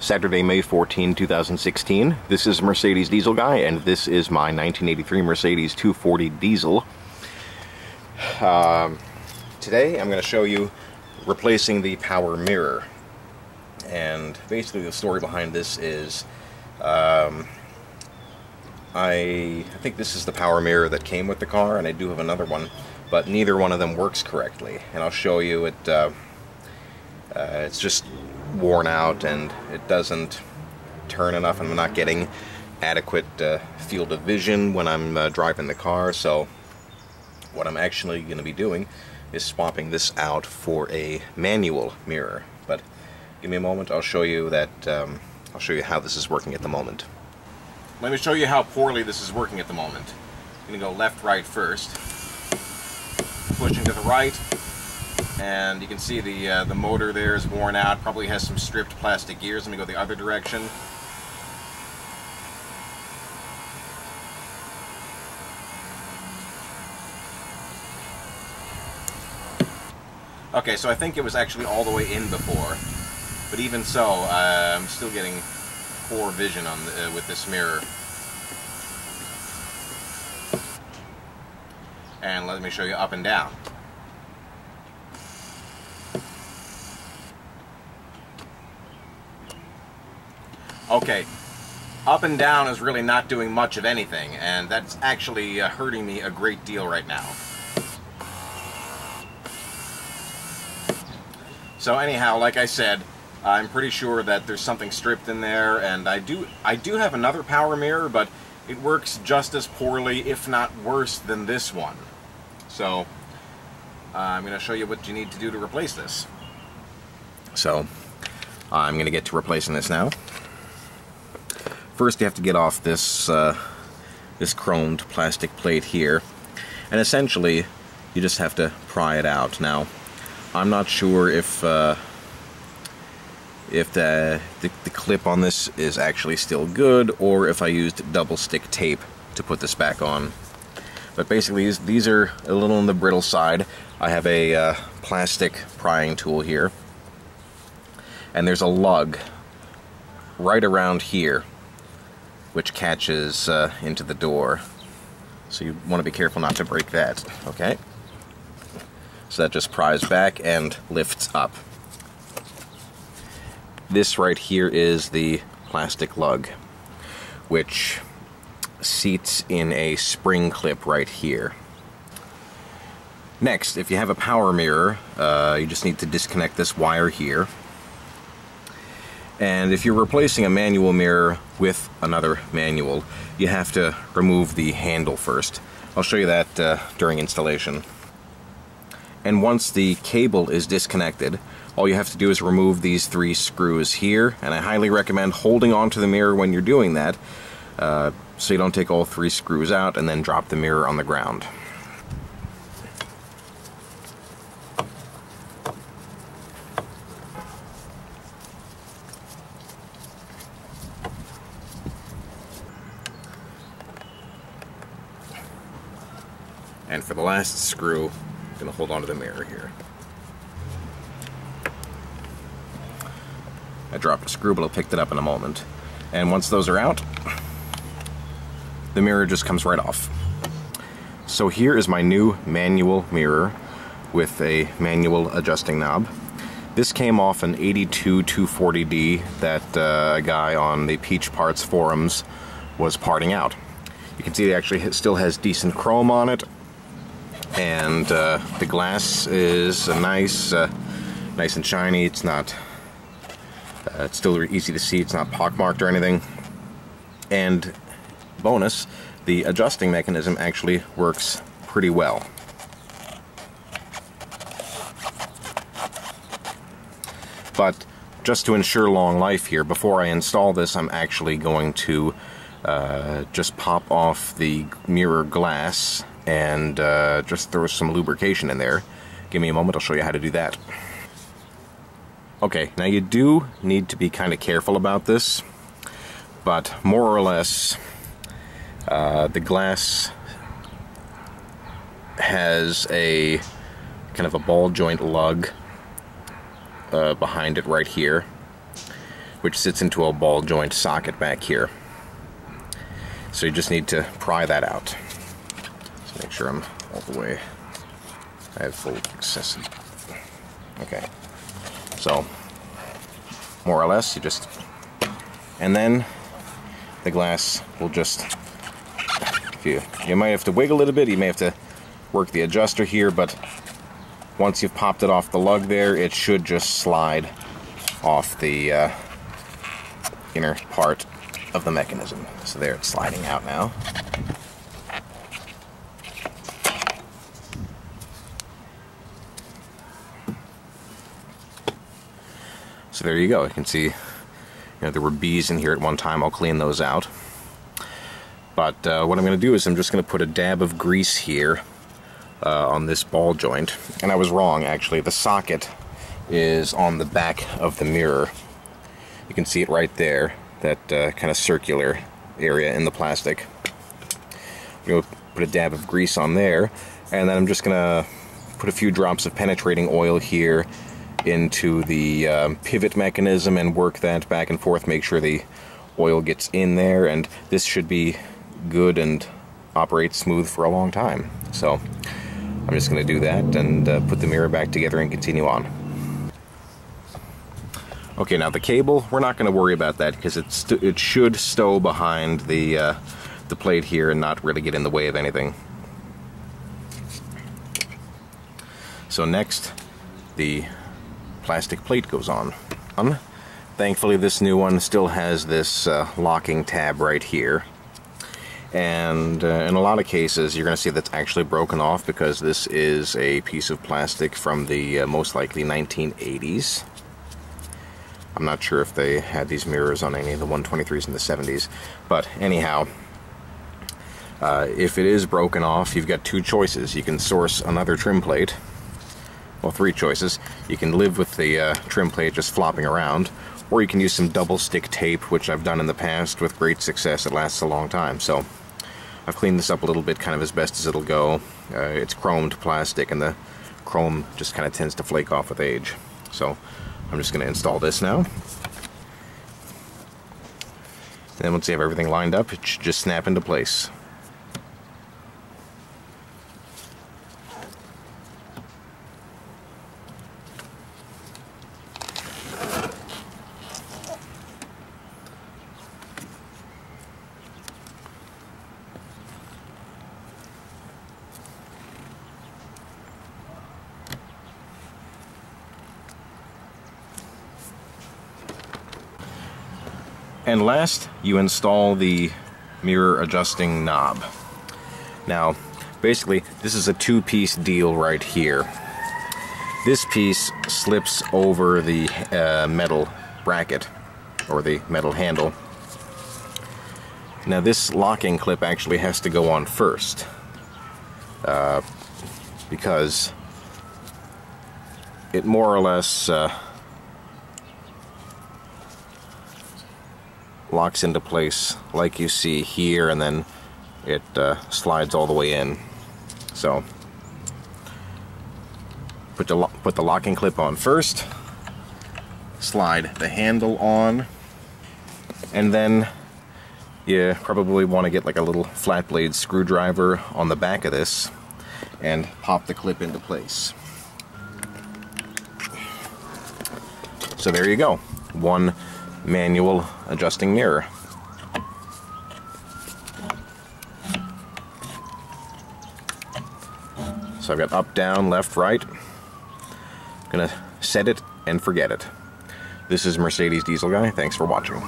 Saturday, May 14, 2016. This is Mercedes Diesel Guy, and this is my 1983 Mercedes 240 Diesel. Today I'm going to show you replacing the power mirror. And basically the story behind this is I think this is the power mirror that came with the car, and I do have another one, but neither one of them works correctly. And I'll show you it. It's just worn out and it doesn't turn enough, and I'm not getting adequate field of vision when I'm driving the car. So what I'm actually going to be doing is swapping this out for a manual mirror. But give me a moment, I'll show you that. I'll show you how this is working at the moment. Let me show you how poorly this is working at the moment. I'm going to go left, right first. Pushing to the right, and you can see the motor there is worn out. Probably has some stripped plastic gears. Let me go the other direction. Okay, so I think it was actually all the way in before, but even so, I'm still getting poor vision on with this mirror. And let me show you up and down. Okay, up and down is really not doing much of anything, and that's actually hurting me a great deal right now. So anyhow, like I said, I'm pretty sure that there's something stripped in there, and I do have another power mirror, but it works just as poorly, if not worse, than this one. So I'm going to show you what you need to do to replace this. So I'm going to get to replacing this now. First, you have to get off this this chromed plastic plate here, and essentially you just have to pry it out. Now, I'm not sure if the clip on this is actually still good, or if I used double stick tape to put this back on. But basically these are a little on the brittle side. I have a plastic prying tool here, and there's a lug right around here which catches into the door, so you want to be careful not to break that. Okay, so that just pries back and lifts up. This right here is the plastic lug, which seats in a spring clip right here. Next, if you have a power mirror, you just need to disconnect this wire here. And if you're replacing a manual mirror with another manual, you have to remove the handle first. I'll show you that during installation. And once the cable is disconnected, all you have to do is remove these 3 screws here, and I highly recommend holding onto the mirror when you're doing that, so you don't take all 3 screws out and then drop the mirror on the ground. And for the last screw, I'm going to hold onto the mirror here. I dropped a screw, but I'll pick it up in a moment. And once those are out, the mirror just comes right off. So here is my new manual mirror with a manual adjusting knob. This came off an 82 240D that a guy on the Peach Parts forums was parting out. You can see it actually still has decent chrome on it, and the glass is nice and shiny. It's not. It's still easy to see. It's not pockmarked or anything. And bonus, the adjusting mechanism actually works pretty well. But just to ensure long life here, before I install this, I'm actually going to just pop off the mirror glass and just throw some lubrication in there. Give me a moment, I'll show you how to do that. Okay, now you do need to be kind of careful about this, but more or less the glass has a kind of a ball joint lug behind it right here, which sits into a ball joint socket back here. So you just need to pry that out. Just make sure I'm all the way. I have full access. Okay. So, more or less, you just... And then the glass will just... You might have to wiggle it a bit, you may have to work the adjuster here, but once you've popped it off the lug there, it should just slide off the inner part of the mechanism. So there, it's sliding out now. So there you go. You can see, there were bees in here at one time. I'll clean those out. But what I'm going to do is I'm just going to put a dab of grease here on this ball joint. And I was wrong, actually. The socket is on the back of the mirror. You can see it right there, that kind of circular area in the plastic. I'm going to put a dab of grease on there, and then I'm just going to put a few drops of penetrating oil here into the pivot mechanism and work that back and forth, make sure the oil gets in there, and this should be good and operate smooth for a long time. So I'm just going to do that and put the mirror back together and continue on. Okay, now the cable, we're not going to worry about that because it should stow behind the plate here and not really get in the way of anything. So next, the plastic plate goes on. Thankfully, this new one still has this locking tab right here. And in a lot of cases, you're going to see that's actually broken off because this is a piece of plastic from the most likely 1980s. I'm not sure if they had these mirrors on any of the 123s in the 70s. But anyhow, if it is broken off, you've got two choices. You can source another trim plate. Well, three choices. You can live with the trim plate just flopping around, or you can use some double stick tape, which I've done in the past with great success. It lasts a long time. So I've cleaned this up a little bit, kind of as best as it'll go. It's chromed plastic, and the chrome just kind of tends to flake off with age. So I'm just going to install this now. And then once you have everything lined up, it should just snap into place. And last, you install the mirror adjusting knob. Now, basically, this is a two-piece deal right here. This piece slips over the metal bracket, or the metal handle. Now, this locking clip actually has to go on first, because it more or less locks into place like you see here, and then it slides all the way in. So put the locking clip on first, slide the handle on, and then you probably want to get like a little flat blade screwdriver on the back of this and pop the clip into place. So there you go, one manual adjusting mirror. So I've got up, down, left, right. I'm gonna set it and forget it. This is Mercedes Diesel Guy. Thanks for watching.